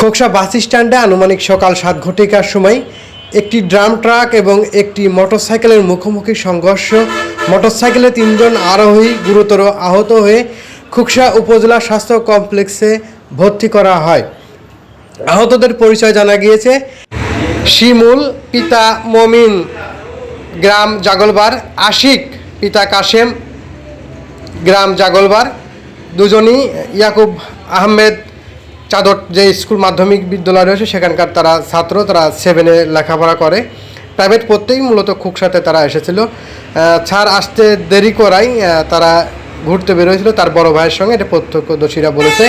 খোকসা বাস স্ট্যান্ডে আনুমানিক সকাল 7 ঘটিকার সময় একটি ড্রাম ট্রাক এবং একটি মোটরসাইকেলের মুখোমুখি সংঘর্ষ। মোটরসাইকেলে 3 জন আরোহী গুরুতর আহত হয়ে খোকসা উপজেলা স্বাস্থ্য কমপ্লেক্সে ভর্তি করা হয়। আহতদের পরিচয় জানা গিয়েছে শিমুল পিতা মমিন, গ্রাম জাগলবার; আশিক পিতা কাশেম, গ্রাম জাগলবার। দুজনই ইয়াকুব আহমেদ চাদর যে স্কুল মাধ্যমিক বিদ্যালয় রয়েছে সেখানকার তারা ছাত্র, তারা 7-এ লেখাপড়া করে। প্রাইভেট পড়তেই মূলত খোকসাতে তারা এসেছিল। ছাড় আসতে দেরি করাই তারা ঘুরতে বেরোয়েছিল তার বড় ভাইয়ের সঙ্গে, এটা প্রত্যক্ষদর্শীরা বলেছে।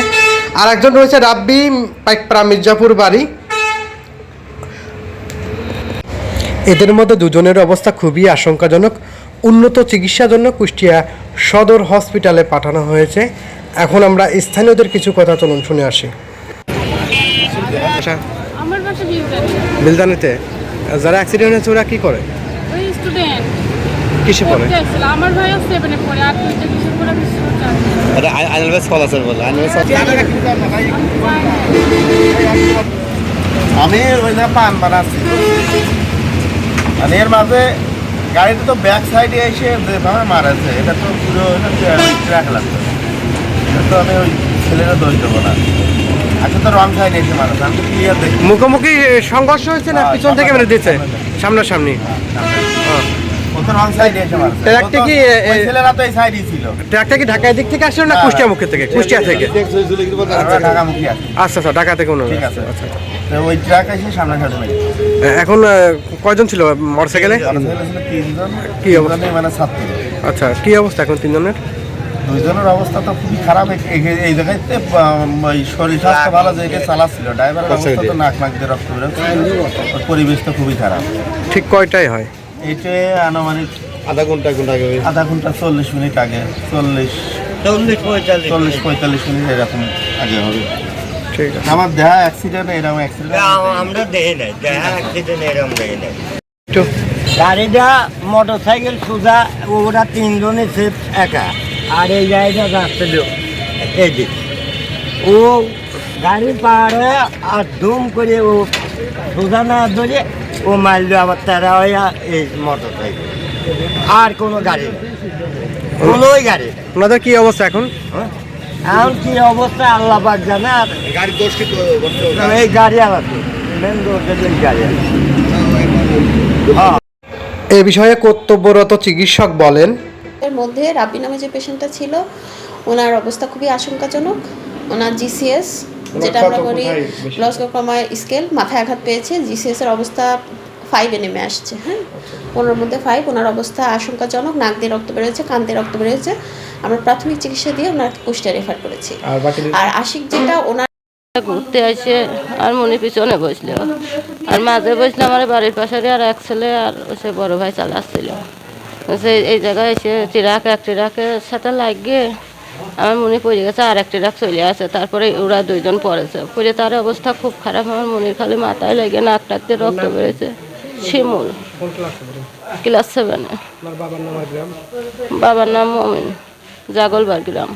আর একজন রয়েছে রাব্বি, পাইকপাড়া মির্জাপুর বাড়ি। এদের মধ্যে দুজনের অবস্থা খুবই আশঙ্কাজনক। উন্নত চিকিৎসার জন্য কুষ্টিয়া সদর হসপিটালে পাঠানো হয়েছে। এখন আমরা স্থানীয়দের কিছু কথা চলুন শুনে আসি। আমার বাসা বিলদানি। বিলদানিতে যারা অ্যাক্সিডেন্ট হয়েছে ওরা কি করে? ওই স্টুডেন্ট। কিসে পড়ে? আমার ভাই 7-এ পড়ে, আর দুইটা কিসে পড়ে আমি জানি না। এটা আইনলবেস কল আছে বলে আইনলবেস আমি ওই না পান বানাচ্ছি, আর এর মাঝে গাড়িটা তো ব্যাক সাইডে এসে যেভাবে মারাছে, এটা তো পুরো ট্র্যাক লাগবে। এটা তো আমি ওই ছেলেরা দোষ দেবো না, আচ্ছা তো রং সাইডে এসে মারাছে, আমি তো ক্লিয়ার দেখি। মুখোমুখি সংঘর্ষ হয়েছে না পিছন থেকে মেরে দিয়েছে? সামনাসামনি। ট্রাকটা কি ছেলেরা তো এই সাইডেই ছিল। ট্রাকটা কি ঢাকার দিক থেকে আসলো না কুষ্টিয়া মুখের থেকে? কুষ্টিয়া থেকে। ঢাকামুখী আছে। আচ্ছা আচ্ছা, ঢাকা থেকে ঠিক আছে। ওই ট্রাক এসে সামনে সাথে এখন কয়জন ছিল মোটরসাইকেলে? তিনজন। কি অবস্থা? মানে ছাত্র। আচ্ছা, কি অবস্থা এখন তিনজনের? দুইজনের অবস্থা তো খুবই খারাপ। এই জায়গাতে শরীর স্বাস্থ্য ভালো যে এটা চালাচ্ছিল, ড্রাইভারের অবস্থা তো নাক দিয়ে রক্ত বেরোচ্ছে, পরিবেশ তো খুবই খারাপ। ঠিক কয়টায় হয় এটা? আনুমানিক আধা ঘন্টা আগে, 40 মিনিট আগে, 40-45 মিনিট এরকম আগে হবে। ঠিক আছে। আমার দেখা অ্যাক্সিডেন্ট এরকম অ্যাক্সিডেন্ট আমরা দেখি নাই, দেখা অ্যাক্সিডেন্ট এরকম দেখি নাই। গাড়িটা মোটরসাইকেল সোজা, ওরা 3 জনে সেফ একা, আর এই গাড়িটা যাচ্ছিল এদিক। ও গাড়ি পাড়ে আর দুম করে ও সোজা না ধরে ও মারল আবার তারা হইয়া এই মোটরসাইকেল। আর কোনো গাড়ি নেই, কোনোই গাড়ি নেই। ওনাদের কি অবস্থা এখন? এখন কি অবস্থা আল্লাহ পাক জানে। আর গাড়ির দোষ কি এই গাড়ি আলাদা, মেন রোডের গাড়ি আলাদা। এ বিষয়ে কর্তব্যরত চিকিৎসক বলেন, এর মধ্যে রাব্বি নামে যে পেশেন্টটা ছিল ওনার অবস্থা খুবই আশঙ্কাজনক। ওনার জিসিএস, যেটা আমরা বলি গ্লসকোক্রোমা স্কেল, মাথায় আঘাত পেয়েছে। জিসিএস এর অবস্থা 5-এ নেমে আসছে। হ্যাঁ, 15-র মধ্যে 5। ওনার অবস্থা আশঙ্কাজনক, নাক দিয়ে রক্ত বেরোচ্ছে, কান দিয়ে রক্ত বেরোচ্ছে। আমরা প্রাথমিক চিকিৎসা দিয়ে ওনার কুষ্টিয়া রেফার করেছি। আর আশিক যেটা ওনার ঘুরতে আসে আর মনে পিছনে বসলো, আর মাঝে বসলে আমার বাড়ির পাশে আর এক ছেলে আর সে বড় ভাই চালাচ্ছিল। এই জায়গায় এসে এক ট্রাকের সাথে লাগিয়ে আমার মনে পড়ে গেছে, আর এক ট্রাক চলে আসে। তারপরে ওরা 2 জন পড়েছে, পড়ে তার অবস্থা খুব খারাপ। আমার মনির খালি মাথায় লেগে নাক টাক দিয়ে রক্ত বেড়েছে। শিমুল, ক্লাস 7-এ। বাবার নাম মমিন, জাগলবার গ্রাম।